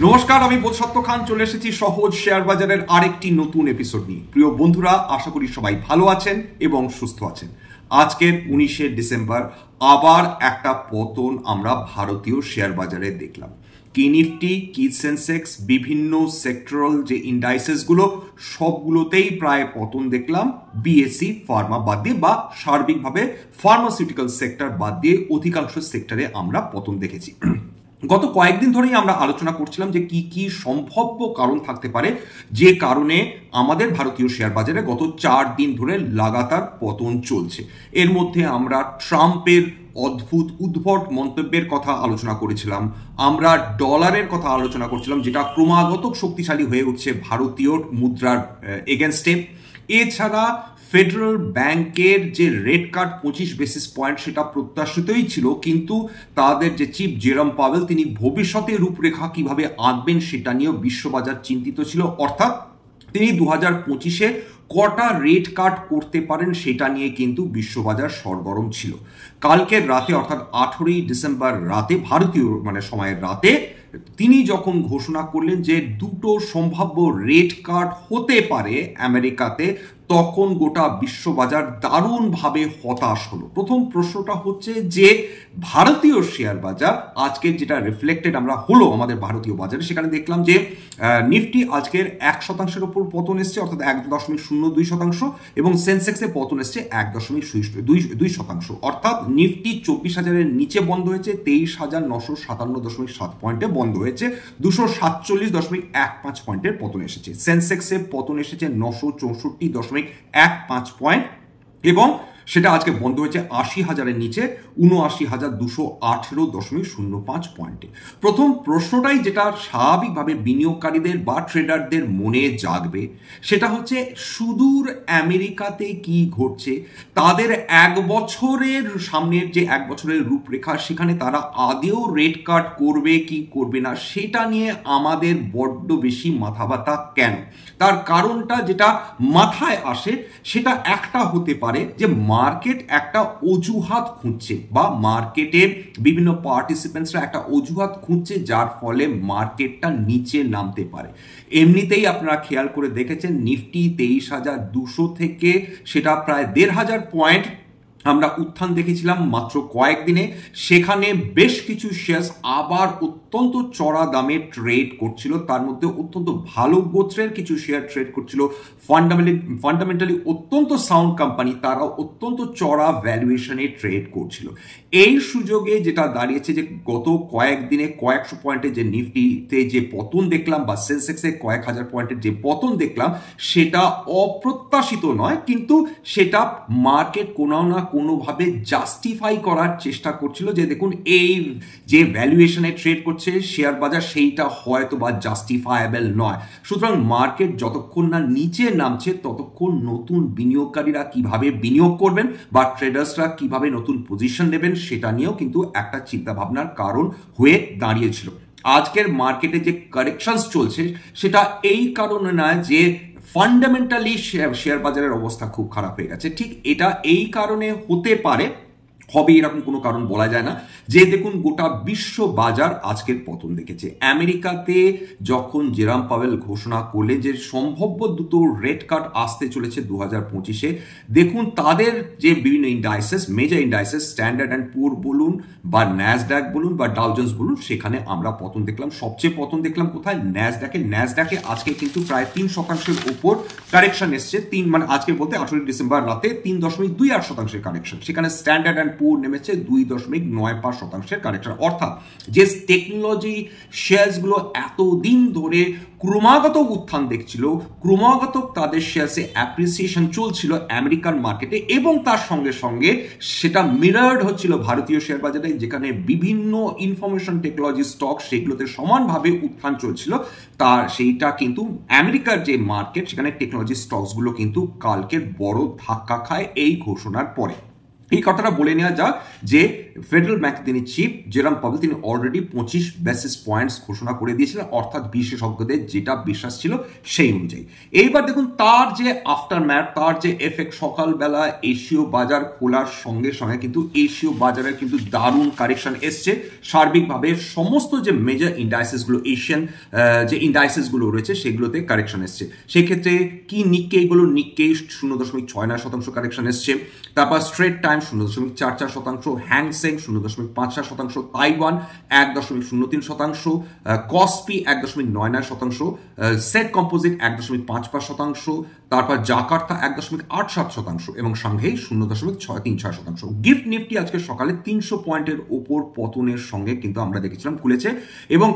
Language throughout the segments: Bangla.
নমস্কার, আমি বোধসত্ত্ব খান চলে এসেছি সহজ শেয়ার বাজারের আরেকটি নতুন এপিসোড নিয়ে। প্রিয় বন্ধুরা, আশা করি সবাই ভালো আছেন এবং সুস্থ আছেন। আজকের 19শে ডিসেম্বর আবার একটা পতন আমরা ভারতীয় শেয়ার বাজারে দেখলাম। কি নিফটি, কি সেন্সেক্স, বিভিন্ন সেক্টরাল যে ইন্ডাইসেসগুলো সবগুলোতেই প্রায় পতন দেখলাম। বিএসসি ফার্মা বাদ দিয়ে বা সার্বিকভাবে ফার্মাসিউটিক্যাল সেক্টর বাদ দিয়ে অধিকাংশ সেক্টরে আমরা পতন দেখেছি। গত কয়েকদিন ধরেই আমরা আলোচনা করছিলাম যে কি কি সম্ভাব্য কারণ থাকতে পারে যে কারণে আমাদের ভারতীয় শেয়ার বাজারে গত 4 দিন ধরে লাগাতার পতন চলছে। এর মধ্যে আমরা ট্রাম্পের অদ্ভুত উদ্ভট মন্তব্যের কথা আলোচনা করেছিলাম, আমরা ডলারের কথা আলোচনা করছিলাম যেটা ক্রমাগত শক্তিশালী হয়ে উঠছে ভারতীয় মুদ্রার এগেনস্টে। এছাড়া ফেডারেল ব্যাংকের যে রেট কাট 25 বেসিস পয়েন্ট সেটা প্রত্যাশিতই ছিল, কিন্তু তাদের যে চিফ জেরম পাওয়েল তিনি ভবিষ্যতে রূপরেখা কিভাবে আঁকবেন সেটা নিয়েও বিশ্ববাজার চিন্তিত ছিল। অর্থাৎ তিনি 2025-এ কটা রেট কাট করতে পারেন সেটা নিয়ে কিন্তু বিশ্ববাজার সরগরম ছিল। কালকের রাতে অর্থাৎ 18ই ডিসেম্বর রাতে ভারতীয় সময়ের রাতে তিনি যখন ঘোষণা করলেন যে দুটো সম্ভাব্য রেট কাট হতে পারে আমেরিকাতে, তখন গোটা বিশ্ববাজার দারুণভাবে হতাশ হলো। প্রথম প্রশ্নটা হচ্ছে যে ভারতীয় শেয়ার বাজার আজকের যেটা রিফ্লেক্টেড আমরা হলো আমাদের ভারতীয় বাজারে, সেখানে দেখলাম যে নিফটি আজকের 1% ওপর পতন এসছে অর্থাৎ 1.02%, এবং সেন্সেক্সে পতন এসছে 1.2%। অর্থাৎ নিফটি 24,000-এর নিচে বন্ধ হয়েছে, 23,957.7 পয়েন্টে বন্ধ হয়েছে, 247.15 পয়েন্টের পতন এসেছে। সেন্সেক্সে পতন এসেছে 964.15 পয়েন্ট এবং সেটা আজকে বন্ধ হয়েছে 80,000-এর নিচে 79,218.05 পয়েন্টে। প্রথম প্রশ্নটাই যেটা স্বাভাবিকভাবে বিনিয়োগকারীদের বা ট্রেডারদের মনে জাগবে সেটা হচ্ছে সুদূর আমেরিকাতে কি ঘটছে, তাদের 1 বছরের সামনের যে 1 বছরের রূপরেখা সেখানে তারা আদেও রেট কাট করবে কি করবে না সেটা নিয়ে আমাদের বড্ড বেশি মাথা ব্যথা কেন। তার কারণটা যেটা মাথায় আসে সেটা একটা হতে পারে যে মার্কেট একটা অজুহাত খুঁজছে বা মার্কেটে বিভিন্ন পার্টিসিপেন্টসরা একটা অজুহাত খুঁজছে যার ফলে মার্কেটটা নিচে নামতে পারে। এমনিতেই আপনারা খেয়াল করে দেখেছেন নিফটি 23,200 থেকে সেটা প্রায় 1,500 পয়েন্ট আমরা উত্থান দেখেছিলাম মাত্র কয়েকদিনে। সেখানে বেশ কিছু শেয়ার আবার অত্যন্ত চড়া দামে ট্রেড করছিল, তার মধ্যে অত্যন্ত ভালো গোত্রের কিছু শেয়ার ট্রেড করছিল, ফান্ডামেন্টালি অত্যন্ত সাউন্ড কোম্পানি, তারা অত্যন্ত চড়া ভ্যালুয়েশনে ট্রেড করছিল। এই সুযোগে যেটা দাঁড়িয়েছে যে গত কয়েকদিনে কয়েকশো পয়েন্টের যে নিফটিতে যে পতন দেখলাম বা সেন্সেক্সে কয়েক হাজার পয়েন্টের যে পতন দেখলাম সেটা অপ্রত্যাশিত নয়, কিন্তু সেটা মার্কেট কোনো না কোনোভাবে জাস্টিফাই করার চেষ্টা করছিল যে দেখুন এই যে ভ্যালুয়েশনে ট্রেড করছে শেয়ার বাজার সেইটা হয়তো বা জাস্টিফায়েবল নয়। সুতরাং মার্কেট যতক্ষণ না নিচে নামছে ততক্ষণ নতুন বিনিয়োগকারীরা কিভাবে বিনিয়োগ করবেন বা ট্রেডার্সরা কিভাবে নতুন পজিশন নেবেন সেটা নিয়েও কিন্তু একটা চিন্তা ভাবনার কারণ হয়ে দাঁড়িয়েছিল। আজকের মার্কেটে যে কারেকশনস চলছে সেটা এই কারণে নয় যে ফান্ডামেন্টালি শেয়ার বাজারের অবস্থা খুব খারাপ হয়ে গেছে, ঠিক এটা এই কারণে হতে পারে, হবে এরকম কোনো কারণ বলা যায় না, যে দেখুন গোটা বিশ্ব বাজার আজকের পতন দেখেছে। আমেরিকাতে যখন জেরম পাওয়েল ঘোষণা করলেন যে সম্ভাব্য দুটো রেট কাট আসতে চলেছে 2025-এ, দেখুন তাদের যে বিভিন্ন indices, major indices, standard and পুর বলুন বা ন্যাসড্যাক বলুন বা ডাউ জোন্স বলুন, সেখানে আমরা পতন দেখলাম। সবচেয়ে পতন দেখলাম কোথায়? ন্যাসড্যাকে আজকে কিন্তু প্রায় 3%-এর উপর কারেকশন এসছে। আজকে বলতে 18 ডিসেম্বর রাতে 3.28% কারেকশন, সেখানে স্ট্যান্ডার্ড অ্যান্ড পুর নেমেছে 2.95% কারেকশন। অর্থাৎ যে টেকনোলজি শেয়ারগুলো এতদিন ধরে ক্রমাগত উত্থান দেখছিল, ক্রমাগত তাদের শেয়ারে অ্যাপ্রিসিয়েশন চলছিল আমেরিকান মার্কেটে, এবং তার সঙ্গে সঙ্গে সেটা মিরার্ড হচ্ছিল ভারতীয় শেয়ার বাজারে, যেখানে বিভিন্ন ইনফরমেশন টেকনোলজি স্টক সেগুলোতে সমানভাবে উত্থান চলছিল, তার সেইটা কিন্তু আমেরিকার যে মার্কেট সেখানে টেকনোলজি স্টকসগুলো কিন্তু কালকের বড় ধাক্কা খায় এই ঘোষণার পরে। এই কথাটা বলে নেওয়া যাক যে ফেডারেল ব্যাংক তিনি চিফ জেরাম পাওয়েল তিনি অলরেডি 25 বেসিস পয়েন্টস ঘোষণা করে দিয়েছিলেন, অর্থাৎ বিশেষজ্ঞদের যেটা বিশ্বাস ছিল সেই অনুযায়ী। এইবার দেখুন তার যে আফটার ম্যাথ, তার যে এফেক্ট, সকালবেলা এশীয় বাজার খোলার সঙ্গে সঙ্গে কিন্তু এশীয় বাজারের কিন্তু দারুণ কারেকশন এসছে। সার্বিকভাবে সমস্ত যে মেজর ইন্ডাইসেসগুলো, এশিয়ান যে ইন্ডাইসেসগুলো রয়েছে সেগুলোতে কারেকশন এসছে। সেক্ষেত্রে কি নিক্কেইগুলো, নিক্কেই 0.69% কারেকশন এসছে। তারপর straight time 0.44%, Hang Seng 0.54%, Taiwan 1.03%, কসপি 1.99%, set composite 1.55%, তারপর জাকার্তা 1.87% এবং সাংহাই 0.636%। গিফট নিফটি আজকে সকালে 300 পয়েন্টের ওপর পতনের সঙ্গে কিন্তু আমরা দেখেছিলাম খুলেছে এবং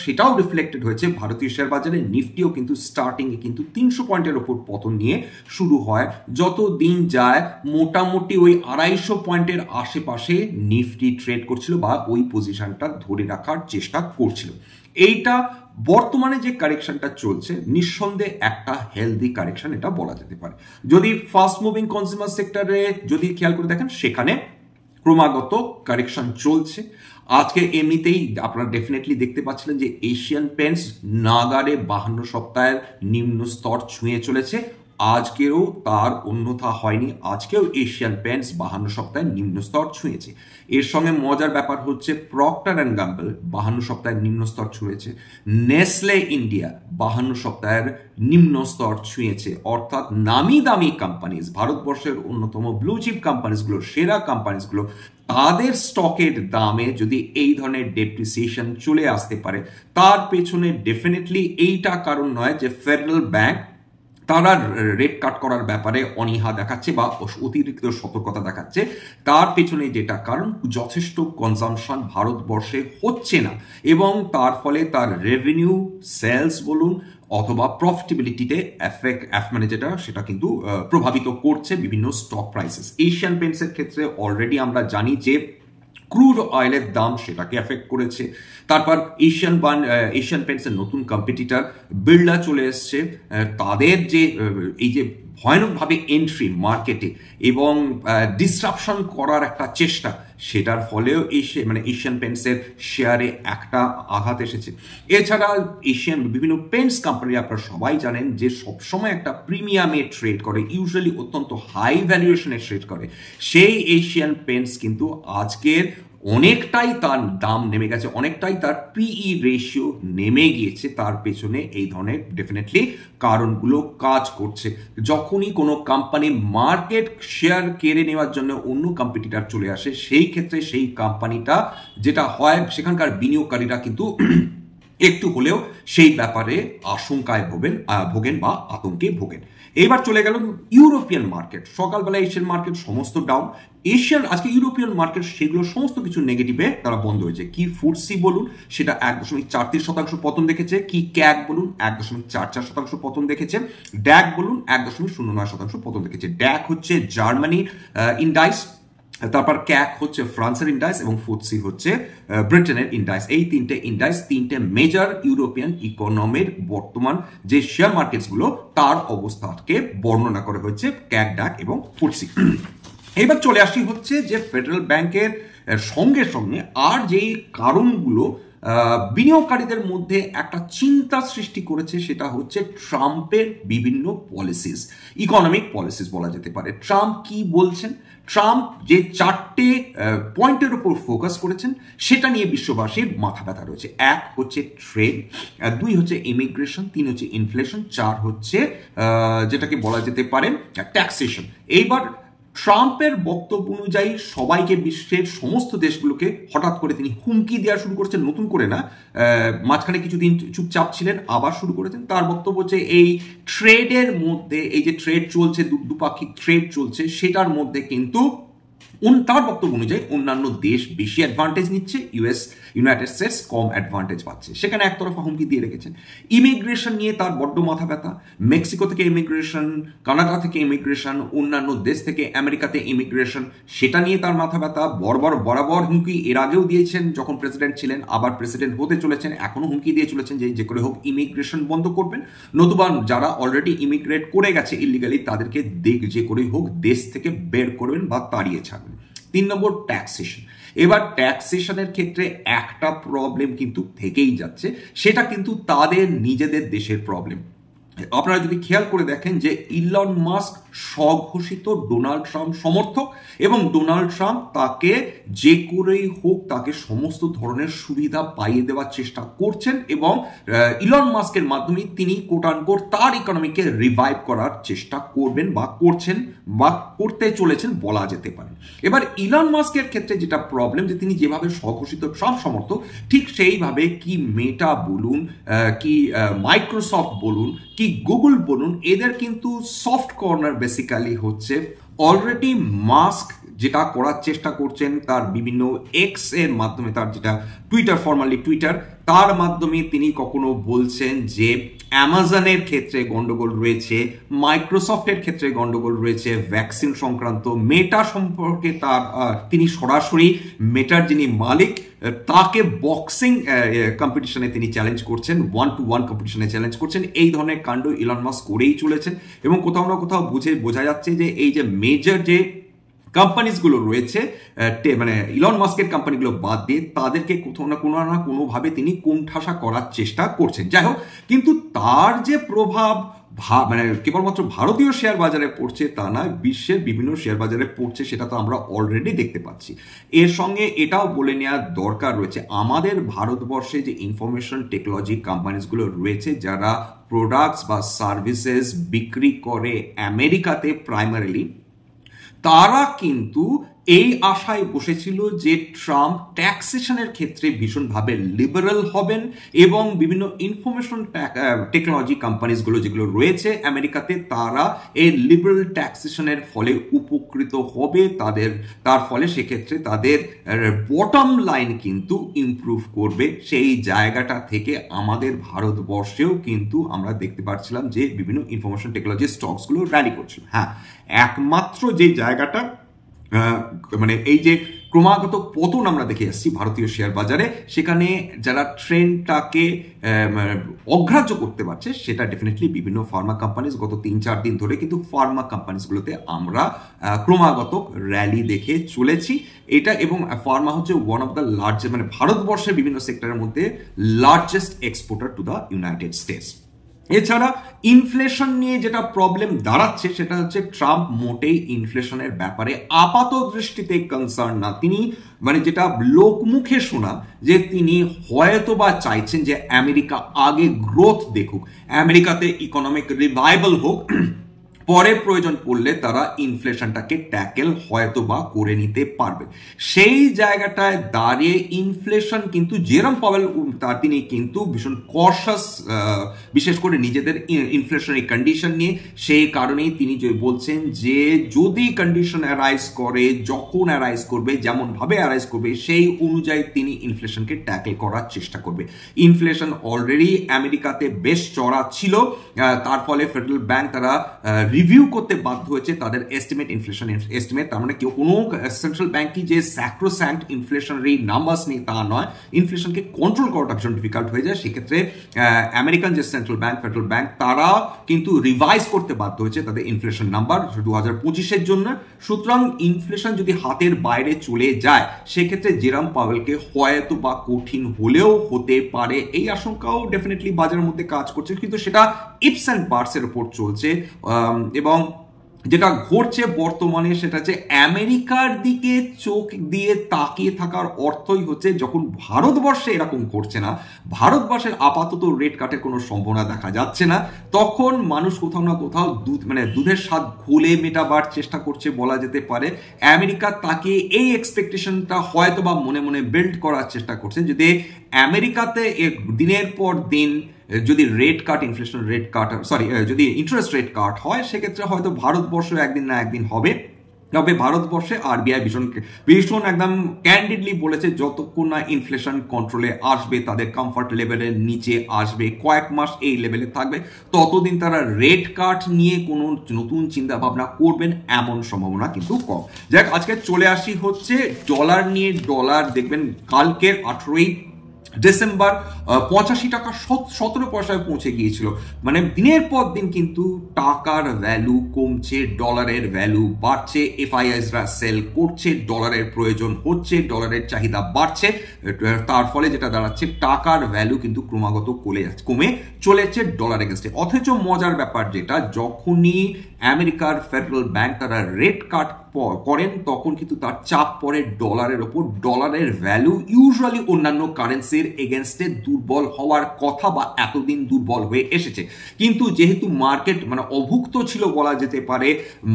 সেটাও রিফ্লেক্টেড হয়েছে ভারতীয় শেয়ার বাজারে। নিফটিও কিন্তু স্টার্টিং এ কিন্তু 300 পয়েন্টের ওপর পতন নিয়ে শুরু হয়, যত দিন যায় মোটামুটি ওই 250 পয়েন্টের আশেপাশে নিফটি ট্রেড করছিল বা ওই পজিশনটা ধরে রাখার চেষ্টা করছিল। এইটা বর্তমানে যে কারেকশনটা চলছে নিঃসন্দেহে একটা হেলদি কারেকশন এটা বলা যেতে পারে। যদি ফাস্ট মুভিং কনজিউমার সেক্টরে যদি খেয়াল করে দেখেন সেখানে ক্রমাগত কারেকশন চলছে। আজকে এমনিতেই আপনারা ডেফিনেটলি দেখতে পাচ্ছিলেন যে এশিয়ান পেন্টস নাগারে 52 সপ্তাহের নিম্ন স্তর ছুঁয়ে চলেছে। আজকেও তার অন্যথা হয়নি, আজকেও এশিয়ান পেন্টস 52 সপ্তাহের নিম্ন স্তর ছুঁয়েছে। এর সঙ্গে মজার ব্যাপার হচ্ছে প্রক্টার অ্যান্ড গ্যাম্বল 52 সপ্তাহের নিম্ন স্তর ছুঁয়েছে, নেসলে ইন্ডিয়া 52 সপ্তাহের নিম্ন স্তর ছুঁয়েছে। অর্থাৎ নামি দামি কোম্পানিজ, ভারতবর্ষের অন্যতম ব্লু চিপ কোম্পানিজগুলো, সেরা কোম্পানিজগুলো, তাদের স্টকের দামে যদি এই ধরনের ডেপ্রিসিয়েশন চলে আসতে পারে তার পেছনে ডেফিনেটলি এইটা কারণ নয় যে ফেডারেল ব্যাংক তারা রেট কাট করার ব্যাপারে অনীহা দেখাচ্ছে বা অতিরিক্ত সতর্কতা দেখাচ্ছে। তার পেছনে যেটা কারণ যথেষ্ট কনজামশন ভারতবর্ষে হচ্ছে না এবং তার ফলে তার রেভিনিউ, সেলস বলুন অথবা প্রফিটেবিলিটিতে মানে যেটা সেটা কিন্তু প্রভাবিত করছে বিভিন্ন স্টক প্রাইসেস। এশিয়ান পেন্টসের ক্ষেত্রে অলরেডি আমরা জানি যে ক্রুড অয়েলের দাম সেটাকে এফেক্ট করেছে। তারপর এশিয়ান পেন্টসের নতুন কম্পিটিটর বিড়লা চলে এসছে, তাদের যে এই যে ভয়ানকভাবে এন্ট্রি মার্কেটে এবং ডিসরাপশন করার একটা চেষ্টা, সেটার ফলেও এশিয়ান পেন্টসের শেয়ারে একটা আঘাত এসেছে। এছাড়া বিভিন্ন পেন্টস কোম্পানি আপনারা সবাই জানেন যে সবসময় একটা প্রিমিয়ামে ট্রেড করে, ইউজুয়ালি অত্যন্ত হাই ভ্যালুয়েশনে ট্রেড করে। সেই এশিয়ান পেন্টস কিন্তু আজকের অনেকটাই তার দাম নেমে গেছে, অনেকটাই তার পিই রেশিও নেমে গিয়েছে। তার পেছনে এই ধরনের ডেফিনেটলি কারণগুলো কাজ করছে। যখনই কোনো কোম্পানি মার্কেট শেয়ার কেড়ে নেওয়ার জন্য অন্য কম্পিটিটর চলে আসে, সেই ক্ষেত্রে সেই কোম্পানিটা যেটা হয় সেখানকার বিনিয়োগকারীরা কিন্তু একটু হলেও সেই ব্যাপারে আশঙ্কায় ভোগেন বা আতঙ্কে ভোগেন। এবার চলে গেল ইউরোপিয়ান মার্কেট। সকালবেলা এশিয়ান মার্কেট সমস্ত ডাউন, আজকে ইউরোপিয়ান মার্কেট সেগুলো সমস্ত কিছু নেগেটিভে তারা বন্ধ হয়েছে। কি ফুটসি বলুন সেটা 1.33% পতন দেখেছে, কি ক্যাগ বলুন 1.44% পতন দেখেছে, ড্যাক বলুন 1.09% পতন দেখেছে। ড্যাক হচ্ছে জার্মানির ইন্ডাইস, তারপর ক্যাক হচ্ছে ফ্রান্সের ইন্ডাইস এবং ফুটসি হচ্ছে ব্রিটেনের ইন্ডাইস। এই তিনটে ইন্ডাইস তিনটে মেজর ইউরোপিয়ান ইকোনমির বর্তমান যে শেয়ার মার্কেটসগুলো তার অবস্থাকে বর্ণনা করা হয়েছে ক্যাক, ড্যাক এবং ফুটসি। এবার চলে আসি হচ্ছে যে ফেডারেল ব্যাংকের সঙ্গে সঙ্গে আর যেই কারণগুলো বিনিয়োগকারীদের মধ্যে একটা চিন্তা সৃষ্টি করেছে সেটা হচ্ছে ট্রাম্পের বিভিন্ন পলিসিস, ইকোনমিক পলিসিস বলা যেতে পারে। ট্রাম্প কি বলছেন? ট্রাম্প যে 4টে পয়েন্টের উপর ফোকাস করেছেন সেটা নিয়ে বিশ্ববাসীর মাথা ব্যথা রয়েছে। 1 হচ্ছে ট্রেড, 2 হচ্ছে ইমিগ্রেশন, 3 হচ্ছে ইনফ্লেশন, 4 হচ্ছে যেটাকে বলা যেতে পারে ট্যাক্সেশন। এইবার ট্রাম্পের বক্তব্য অনুযায়ী সবাইকে, বিশ্বের সমস্ত দেশগুলোকে হঠাৎ করে তিনি হুমকি দেওয়া শুরু করেছেন, নতুন করে না, মাঝখানে কিছুদিন চুপচাপ ছিলেন আবার শুরু করেছেন। তার বক্তব্য হচ্ছে এই ট্রেডের মধ্যে, এই যে ট্রেড চলছে, দুপাক্ষিক ট্রেড চলছে, সেটার মধ্যে কিন্তু তার বক্তব্য অনুযায়ী অন্যান্য দেশ বেশি অ্যাডভান্টেজ নিচ্ছে, ইউনাইটেড স্টেটস কম অ্যাডভান্টেজ পাচ্ছে। সেখানে একতরফা হুমকি দিয়ে রেখেছেন। ইমিগ্রেশন নিয়ে তার বড্ড মাথা ব্যথা, মেক্সিকো থেকে ইমিগ্রেশন, কানাডা থেকে ইমিগ্রেশন, অন্যান্য দেশ থেকে আমেরিকাতে ইমিগ্রেশন, সেটা নিয়ে তার মাথা ব্যথা। বরাবর হুমকি এর আগেও দিয়েছেন যখন প্রেসিডেন্ট ছিলেন, আবার প্রেসিডেন্ট হতে চলেছেন, এখনো হুমকি দিয়ে চলেছেন যে করে হোক ইমিগ্রেশন বন্ধ করবেন, নতুবা যারা অলরেডি ইমিগ্রেট করে গেছে ইলিগালি তাদেরকে যে করেই হোক দেশ থেকে বের করবেন বা তাড়িয়ে ছাড়বেন। 3 নম্বর ট্যাক্সেশন। এবার ট্যাক্সেশনের ক্ষেত্রে একটা প্রবলেম কিন্তু থেকেই যাচ্ছে, সেটা কিন্তু তাদের নিজেদের দেশের প্রবলেম। আপনারা যদি খেয়াল করে দেখেন যে ইলন মাস্ক স্বঘোষিত ডোনাল্ড ট্রাম্প সমর্থক, এবং ডোনাল্ড ট্রাম্প তাকে যে করেই হোক তাকে সমস্ত ধরনের সুবিধা পাইয়ে দেওয়ার চেষ্টা করছেন, এবং ইলন মাস্কের মাধ্যমে তিনি কোট আনকোট তার ইকোনমিকে রিভাইভ করার চেষ্টা করবেন বা করছেন বা করতে চলেছেন বলা যেতে পারে। এবার ইলন মাস্কের ক্ষেত্রে যেটা প্রবলেম, যে তিনি যেভাবে স্বঘোষিত ট্রাম্প সমর্থক, ঠিক সেইভাবে কি মেটা বলুন, কি মাইক্রোসফট বলুন, কি গুগল বলুন, এদের কিন্তু সফট কর্নার বেসিক্যালি হচ্ছে অলরেডি মাস্ক যেটা করার চেষ্টা করছেন তার বিভিন্ন এক্স এর মাধ্যমে, তার যেটা টুইটার, ফর্মালি টুইটার, তার মাধ্যমে তিনি কখনো বলছেন যে অ্যামাজনের ক্ষেত্রে গন্ডগোল রয়েছে, মাইক্রোসফটের ক্ষেত্রে গন্ডগোল রয়েছে ভ্যাকসিন সংক্রান্ত, মেটা সম্পর্কে তার তিনি সরাসরি মেটার যিনি মালিক তাকে বক্সিং কম্পিটিশনে তিনি চ্যালেঞ্জ করছেন, 1-to-1 কম্পিটিশনে চ্যালেঞ্জ করছেন। এই ধরনের কাণ্ড ইলন মাস্ক করেই চলেছেন, এবং কোথাও না কোথাও বোঝা যাচ্ছে যে এই যে মেজর যে কোম্পানিজগুলো রয়েছে, মানে ইলন মাস্কের কোম্পানিগুলো বাদ দিয়ে তাদেরকে কোথাও না কোনোভাবে তিনি কোণঠাসা করার চেষ্টা করছেন। যাই হোক, কিন্তু তার যে প্রভাব মানে কেবলমাত্র ভারতীয় শেয়ার বাজারে পড়ছে তা নয়, বিশ্বের বিভিন্ন শেয়ার বাজারে পড়ছে, সেটা তো আমরা অলরেডি দেখতে পাচ্ছি। এর সঙ্গে এটাও বলে নেওয়ার দরকার রয়েছে, আমাদের ভারতবর্ষে যে ইনফরমেশন টেকনোলজি কোম্পানিজগুলো রয়েছে, যারা প্রোডাক্টস বা সার্ভিসেস বিক্রি করে আমেরিকাতে প্রাইমারিলি, তারা কিন্তু এই আশায় বসেছিল যে ট্রাম্প ট্যাক্সেশনের ক্ষেত্রে ভীষণভাবে লিবারেল হবেন, এবং বিভিন্ন ইনফরমেশন টেকনোলজি কোম্পানিজগুলো যেগুলো রয়েছে আমেরিকাতে, তারা এই লিবারেল ট্যাক্সেশনের ফলে উপকৃত হবে, তার ফলে সেক্ষেত্রে তাদের বটম লাইন কিন্তু ইমপ্রুভ করবে। সেই জায়গাটা থেকে আমাদের ভারতবর্ষেও কিন্তু আমরা দেখতে পাচ্ছিলাম যে বিভিন্ন ইনফরমেশন টেকনোলজি স্টকসগুলো র্যালি করছিল। হ্যাঁ, একমাত্র যে জায়গাটা মানে এই যে ক্রমাগত পতন আমরা দেখে আসছি ভারতীয় শেয়ার বাজারে, সেখানে যারা ট্রেন্ডটাকে অগ্রাহ্য করতে পারছে সেটা ডেফিনেটলি বিভিন্ন ফার্মা কোম্পানিজ। গত 3-4 দিন ধরে কিন্তু ফার্মা কোম্পানিজগুলোতে আমরা ক্রমাগত র্যালি দেখে চলেছি এটা, এবং ফার্মা হচ্ছে ওয়ান অফ দ্য লার্জেস্ট, মানে ভারতবর্ষের বিভিন্ন সেক্টরের মধ্যে largest exporter to the United states. এছাড়া ইনফ্লেশন নিয়ে যেটা প্রবলেম দাঁড়াচ্ছে সেটা হচ্ছে ট্রাম্প মোটেই ইনফ্লেশনের ব্যাপারে আপাত দৃষ্টিতে কনসার্ন না। তিনি মানে যেটা লোকমুখে শোনা, যে তিনি হয়তো বা চাইছেন যে আমেরিকা আগে গ্রোথ দেখুক, আমেরিকাতে ইকোনমিক রিভাইভাল হোক, পরে প্রয়োজন পড়লে তারা ইনফ্লেশনটাকে ট্যাকেল হয়তো বা করে নিতে পারবে। সেই জায়গাটায় দাঁড়িয়ে ইনফ্লেশন কিন্তু জেরম পাওয়েল তিনি কিন্তু ভীষণ কশাস, বিশেষ করে নিজেদের ইনফ্লেশনারি কন্ডিশন নিয়ে। সেই কারণেই তিনি বলছেন যে যদি কন্ডিশন অ্যারাইজ করে, যখন অ্যারাইজ করবে, যেমনভাবে অ্যারাইজ করবে, সেই অনুযায়ী তিনি ইনফ্লেশনকে ট্যাকেল করার চেষ্টা করবে। ইনফ্লেশন অলরেডি আমেরিকাতে বেশ চড়া ছিল, তার ফলে ফেডারেল ব্যাংক তারা রিভিউ করতে বাধ্য হয়েছে তাদের এস্টিমেট, ইনফ্লেশন এস্টিমেট। তার মানে কেউ কোনো সেন্ট্রাল ব্যাংকই যে স্যাক্রোস্যান্ট ইনফ্লেশনারি নাম্বারস নেই তা নয়, ইনফ্লেশনকে কন্ট্রোল করাটা ভীষণ ডিফিকাল্ট হয়ে যায়। সেক্ষেত্রে আমেরিকান যে সেন্ট্রাল ব্যাংক, ফেডারেল ব্যাংক, তারা কিন্তু রিভাইজ করতে বাধ্য হয়েছে তাদের ইনফ্লেশন নাম্বার 2025-এর জন্য। সুতরাং ইনফ্লেশন যদি হাতের বাইরে চলে যায়, সেক্ষেত্রে জেরম পাওয়েলকে হয়তো বা কঠিন হলেও হতে পারে, এই আশঙ্কাও ডেফিনেটলি বাজারের মধ্যে কাজ করছে, কিন্তু সেটা ইপস অ্যান্ড বার্সের উপর চলছে। এবং যেটা ঘটছে বর্তমানে সেটা হচ্ছে আমেরিকার দিকে চোখ দিয়ে তাকিয়ে থাকার অর্থই হচ্ছে, যখন ভারতবর্ষে এরকম করছে না, ভারতবর্ষের আপাতত রেট কাটের কোনো সম্ভাবনা দেখা যাচ্ছে না, তখন মানুষ কোথাও না কোথাও দুধের স্বাদ ঘোলে মেটাবার চেষ্টা করছে বলা যেতে পারে। আমেরিকা তাকে এই এক্সপেকটেশনটা হয়তো বা মনে মনে বিল্ড করার চেষ্টা করছে, যদি আমেরিকাতে দিনের পর দিন যদি রেট কাট, ইনফ্লেশন রেট কাট, যদি ইন্টারেস্ট রেট কাট হয়, সেক্ষেত্রে হয়তো ভারতবর্ষ একদিন না একদিন হবে। তবে ভারতবর্ষে আরবিআই ভীষণ একদম ক্যান্ডিডলি বলেছে, যতক্ষণ না ইনফ্লেশন কন্ট্রোলে আসবে, তাদের কমফর্ট লেভেলের নিচে আসবে, কয়েক মাস এই লেভেলে থাকবে, ততদিন তারা রেট কাট নিয়ে কোনো নতুন চিন্তা ভাবনা করবেন এমন সম্ভাবনা কিন্তু কম। যাক, আজকে চলে আসি হচ্ছে ডলার নিয়ে। ডলার দেখবেন কালকের 18ই ডিসেম্বর 85 টাকা 17 পয়সায় পৌঁছে গিয়েছিল। মানে দিনের পর দিন কিন্তু টাকার ভ্যালু কমছে, ডলারের ভ্যালু বাড়ছে, এফআইআইসরা সেল করছে, ডলারের প্রয়োজন হচ্ছে, ডলারের চাহিদা বাড়ছে, তার ফলে যেটা দাঁড়াচ্ছে টাকার ভ্যালু কিন্তু ক্রমাগত কমে চলেছে ডলার এগেনস্টে। অথচ মজার ব্যাপার যেটা, যখনই আমেরিকার ফেডারেল ব্যাংক তারা রেট কাট করেন তখন কিন্তু তার চাপ পড়ে ডলারের ওপর। ডলারের ভ্যালু ইউজুয়ালি অন্যান্য কারেন্সির এগেনস্টে দুর্বল হওয়ার কথা বা এতদিন দুর্বল হয়ে এসেছে, কিন্তু যেহেতু মার্কেট মানে অভুক্ত ছিল বলা যেতে পারে,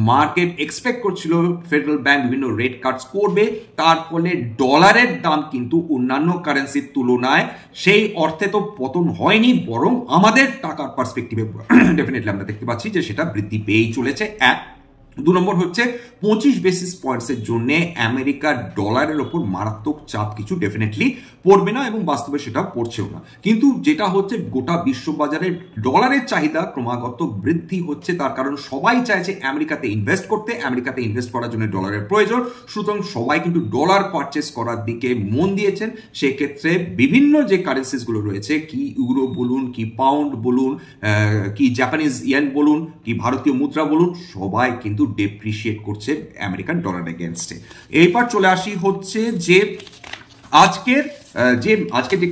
মার্কেট এক্সপেক্ট করছিল ফেডারেল ব্যাংক বিভিন্ন রেট কাটস করবে, তার ফলে ডলারের দাম কিন্তু অন্যান্য কারেন্সির তুলনায় সেই অর্থে তো পতন হয়নি, বরং আমাদের টাকার পার্সপেক্টিভে ডেফিনেটলি আমরা দেখতে পাচ্ছি যে সেটা বৃদ্ধি পেয়েই চলেছে। এক 2 নম্বর হচ্ছে 25 বেসিস পয়েন্টসের জন্য আমেরিকার ডলারের ওপর মারাত্মক চাপ কিছু ডেফিনেটলি পড়বে না, এবং বাস্তবে সেটা পড়ছেও না। কিন্তু যেটা হচ্ছে গোটা বিশ্ববাজারে ডলারের চাহিদা ক্রমাগত বৃদ্ধি হচ্ছে, তার কারণ সবাই চাইছে আমেরিকাতে ইনভেস্ট করতে, আমেরিকাতে ইনভেস্ট করার জন্য ডলারের প্রয়োজন, সুতরাং সবাই কিন্তু ডলার পারচেস করার দিকে মন দিয়েছেন। সেক্ষেত্রে বিভিন্ন যে কারেন্সিসগুলো রয়েছে, কি ইউরো বলুন, কি পাউন্ড বলুন, কি জাপানিজ ইয়েন বলুন, কি ভারতীয় মুদ্রা বলুন, সবাই কিন্তু ডেপ্রিসিয়েট করছে আমেরিকান ডলার এগেনস্টে। এইবার চলে আসি হচ্ছে যে আজকের যে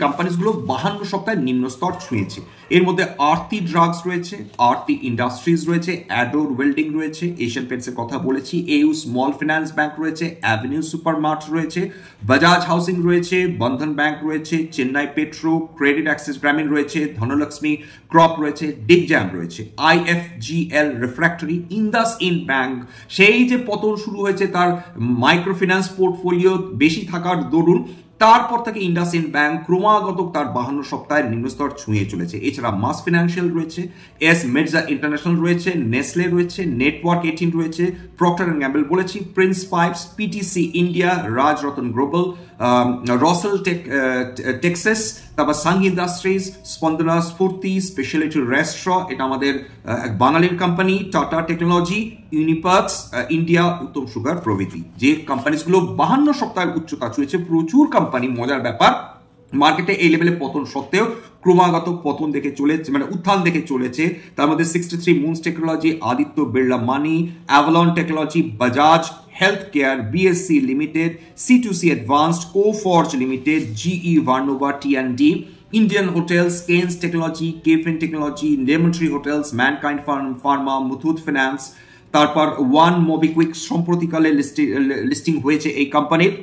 কোম্পানিগুলো 52 সপ্তাহের নিম্ন স্তর ছুঁয়েছে, এর মধ্যে আরতি ড্রাগস রয়েছে, আরতি ইন্ডাস্ট্রিজ রয়েছে, অ্যাডোর ওয়েল্ডিং রয়েছে, এশিয়ান পেন্টসের কথা বলেছি, এউ স্মল ফিনান্স ব্যাংক রয়েছে, অ্যাভিনিউ সুপারমার্ট রয়েছে, বাজাজ হাউসিং রয়েছে, বন্ধন ব্যাংক রয়েছে, চেন্নাই পেট্রো, ক্রেডিট অ্যাক্সিস গ্রামীণ রয়েছে, ধনলক্ষ্মী ক্রপ রয়েছে, ডিগজ্যাম রয়েছে, আইএফজিএল রিফ্র্যাক্টরি, ইন্দাস ইন্ড ব্যাংক। সেই যে পতন শুরু হয়েছে তার মাইক্রো ফিন্যান্স পোর্টফোলিও বেশি থাকার দরুন, তারপর থেকে ইন্ডাসইন্ড ব্যাংক ক্রমাগত তার 52 সপ্তাহের নিম্নস্তর ছুঁয়ে চলেছে। এছাড়া মাস ফিনান্সিয়াল রয়েছে, এস মেডজা ইন্টারন্যাশনাল রয়েছে, নেসলে রয়েছে, নেটওয়ার্ক 18 রয়েছে, প্রক্টর অ্যান্ড গ্যাম্বল বলেছি, প্রিন্স পাইপস, পিটিসি ইন্ডিয়া, রাজ রতন গ্লোবাল, রসেল টেক্সাস, তারপর সাং ইন্ডাস্ট্রিজ, স্পন্দনা স্ফূর্তি, স্পেশালিটি রেস্টুরেন্ট, এটা আমাদের এক বাঙালির কোম্পানি, টাটা টেকনোলজি, ইউনিপার্কস ইন্ডিয়া, উত্তম সুগার প্রভৃতি। যে কোম্পানিগুলো 52 সপ্তাহের উচ্চতা ছুঁয়েছে, প্রচুর কোম্পানি, মজার ব্যাপার মার্কেটে এই লেভেলে পতন সত্ত্বেও ক্রমাগত পতন দেখে চলেছে, মানে উত্থান দেখে চলেছে। তার মধ্যে 63 Moons technology, Aditya Birla money, Avalon technology, Bajaj health care, BSC limited, C2C advanced, Coforge limited, GE Vernova টি&ডি, Indian hotels, Kaynes technology, KFin technology, lemon tree hotels, Mankind pharma, Muthoot finance, তারপর ওয়ান মোবিকুইক সম্প্রতিকালে লিস্টিং হয়েছে এই কোম্পানির,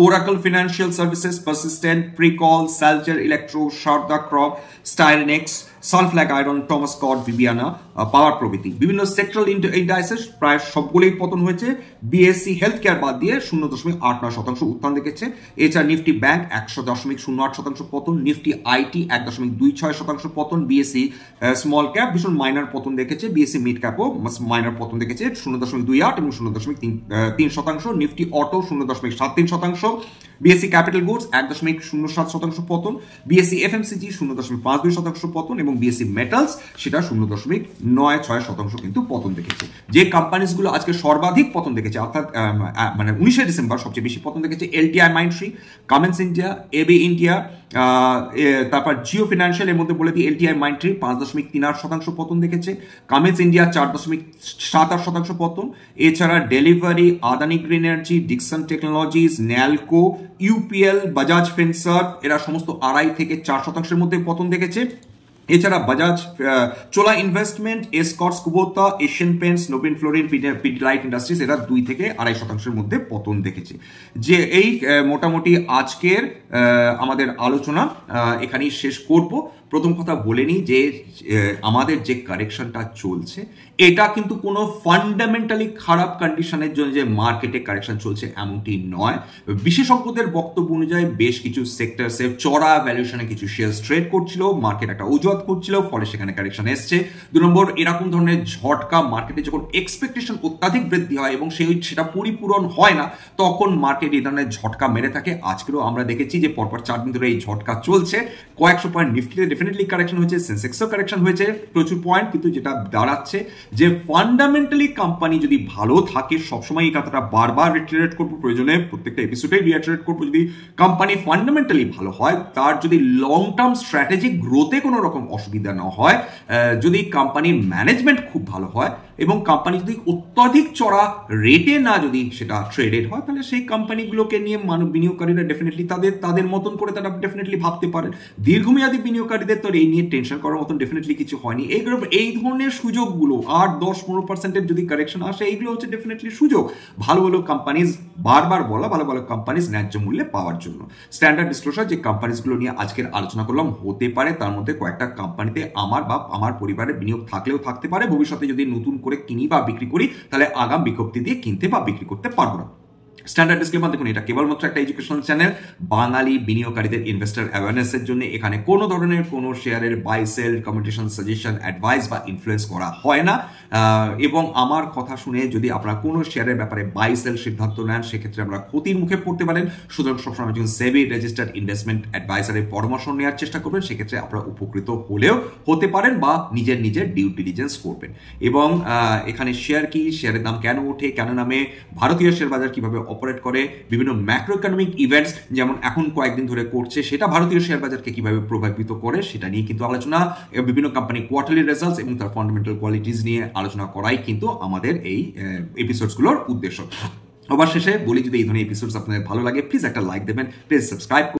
Oracle Financial Services, Persistent, Precall, Salter Electro, Sharda Crop, Styrenex, Sunflag Iron, Thomas Scott, Viviana, পাওয়ার প্রভৃতি। বিভিন্ন সেক্টরাল ইন্ডাইসেস প্রায় সবগুলোই পতন হয়েছে, বিএসসি হেলথ কেয়ার বাদ দিয়ে 0.89% উত্থান দেখেছে। এছাড়া নিফটি ব্যাংক 100.08% পতন, নিফটি আইটি 1.26% পতন, বিএসসি স্মল ক্যাপ ভীষণ মাইনার পতন দেখেছে, বিএসসি মিড ক্যাপও মাইনার পতন দেখেছে 0.28 এবং 0.3%, Nifty auto 0.73%, BSc capital goods 1.07% পতন, বিএসসি এফএমসিজি 0.52% পতন, এবং বিএসসি মেটালস সেটা 0.96% কিন্তু পতন দেখেছে। যে কোম্পানিগুলো আজকে সর্বাধিক পতন দেখেছে, অর্থাৎ মানে 19 ডিসেম্বর সবচেয়ে বেশি পতন দেখেছে, LTI Mindtree, Cummins India, AB India, তারপর জিও ফিনান্সিয়াল, এর মধ্যে বলে দিই এলটিআই মাইন্ডট্রি 5.38% পতন দেখেছে, কামেন্স ইন্ডিয়া 4.78% পতন। এছাড়া delivery, Adani green energy, Dixon technologies, Nalco, UPL, Bajaj Finserv এরা সমস্ত 2.5 থেকে 4% মধ্যে পতন দেখেছে। এছাড়া Bajaj, Chola investment, Escorts Kubota, Asian paints, নোবেন ফ্লোরিন, পিডিলাইট ইন্ডাস্ট্রিজ এরা 2 থেকে 2.5% মধ্যে পতন দেখেছে। যে এই মোটামুটি আজকের আমাদের আলোচনা এখানেই শেষ করব। প্রথম কথা বলে নিই যে আমাদের যে কারেকশনটা চলছে এটা কিন্তু কোনো ফান্ডামেন্টালি খারাপ কন্ডিশনের জন্য যে মার্কেটে কারেকশন চলছে এমনটি নয়। বিশেষজ্ঞদের বক্তব্য অনুযায়ী বেশ কিছু সেক্টরসে চড়া ভ্যালুয়েশনে কিছু শেয়ার ট্রেড করছিল, মার্কেট একটা অজুহাত যাতায়াত করছিল, ফলে সেখানে কারেকশন এসছে। 2 নম্বর, এরকম ধরনের ঝটকা মার্কেটে যখন এক্সপেকটেশন অত্যাধিক বৃদ্ধি হয় এবং সেটা পরিপূরণ হয় না, তখন মার্কেট এই ধরনের ঝটকা মেরে থাকে। আজকেও আমরা দেখেছি যে পরপর 4 দিন ধরে এই ঝটকা চলছে। কয়েকশো পয়েন্ট নিফটিতে ডেফিনেটলি কারেকশন হয়েছে, সেন্সেক্সও কারেকশন হয়েছে প্রচুর পয়েন্ট, কিন্তু যেটা দাঁড়াচ্ছে যে ফান্ডামেন্টালি কোম্পানি যদি ভালো থাকে, সবসময় এই কথাটা বারবার রিটারেট করবো, প্রয়োজনে প্রত্যেকটা এপিসোডে রিটারেট করবো, যদি কোম্পানি ফান্ডামেন্টালি ভালো হয়, তার যদি লং টার্ম স্ট্র্যাটেজিক গ্রোথে কোনো রকম অসুবিধা না হয়, যদি কোম্পানির ম্যানেজমেন্ট খুব ভালো হয় এবং কোম্পানি যদি অত্যাধিক চড়া রেটে না যদি সেটা ট্রেডেড হয়, তাহলে সেই কোম্পানিগুলোকে নিয়ে বিনিয়োগকারীরা ডেফিনেটলি তাদের মতন করে তারা ডেফিনেটলি ভাবতে পারেন। দীর্ঘমেয়াদী বিনিয়োগকারীদের তো এই নিয়ে টেনশন করার মতন ডেফিনেটলি কিছু হয়নি। এই ধরনের সুযোগগুলো 8-10-15% যদি কারেকশন আসে, এইগুলো হচ্ছে ডেফিনেটলি সুযোগ ভালো ভালো কোম্পানিজ, বারবার বলা, ভালো ভালো কোম্পানিজ ন্যায্য মূল্যে পাওয়ার জন্য। স্ট্যান্ডার্ড ডিসক্লোজার যে কোম্পানিজগুলো নিয়ে আজকের আলোচনা করলাম, হতে পারে তার মধ্যে কয়েকটা কোম্পানিতে আমার বা আমার পরিবারের বিনিয়োগ থাকলেও থাকতে পারে। ভবিষ্যতে যদি নতুন করে কিনি বা বিক্রি করি, তাহলে আগাম বিজ্ঞপ্তি দিয়ে কিনতে বা বিক্রি করতে পারবো না। স্ট্যান্ডার্ড ডিসক্লেমার দেখুন, এটা কেবলমাত্র একটা এডুকেশনাল চ্যানেল, বাঙালি বিনিয়োগকারীদের ইনভেস্টর অ্যাওয়ারনেসের জন্য। এখানে কোনো ধরনের কোনো শেয়ারের বাই সেল, কমেন্টেশন, সাজেশন, অ্যাডভাইস বা ইনফ্লুয়েন্স করা হয় না। এবং আমার কথা শুনে যদি আপনারা কোনো শেয়ারের ব্যাপারে বাই সেল সিদ্ধান্ত নেন, সেক্ষেত্রে আমরা ক্ষতির মুখে পড়তে পারেন। সুতরাং সবসময় যখন সেবি রেজিস্টার্ড ইনভেস্টমেন্ট অ্যাডভাইসারের পরামর্শ নেওয়ার চেষ্টা করবেন, সেক্ষেত্রে আপনারা উপকৃত হলেও হতে পারেন বা নিজের ডিউ ডিলিজেন্স করবেন। এবং এখানে শেয়ার কি, শেয়ারের দাম কেন ওঠে, কেন নামে, ভারতীয় শেয়ার বাজার কিভাবে অপারেট করে, বিভিন্ন ম্যাক্রো ইকোনমিক ইভেন্টস যেমন এখন কয়েকদিন ধরে করছে, সেটা ভারতীয় শেয়ার বাজারকে কিভাবে প্রভাবিত করে, সেটা নিয়ে কিন্তু আলোচনা, বিভিন্ন কোম্পানি কোয়ার্টারলি রেজাল্টস এবং তার ফান্ডামেন্টাল কোয়ালিটিস নিয়ে আলোচনা করাই কিন্তু আমাদের এই এপিসোডসগুলোর উদ্দেশ্য। অবশেষে বলি, যদি এই ধরনের এপিসোডস আপনাদের ভালো লাগে, প্লিজ একটা লাইক দেবেন, প্লিজ সাবস্ক্রাইব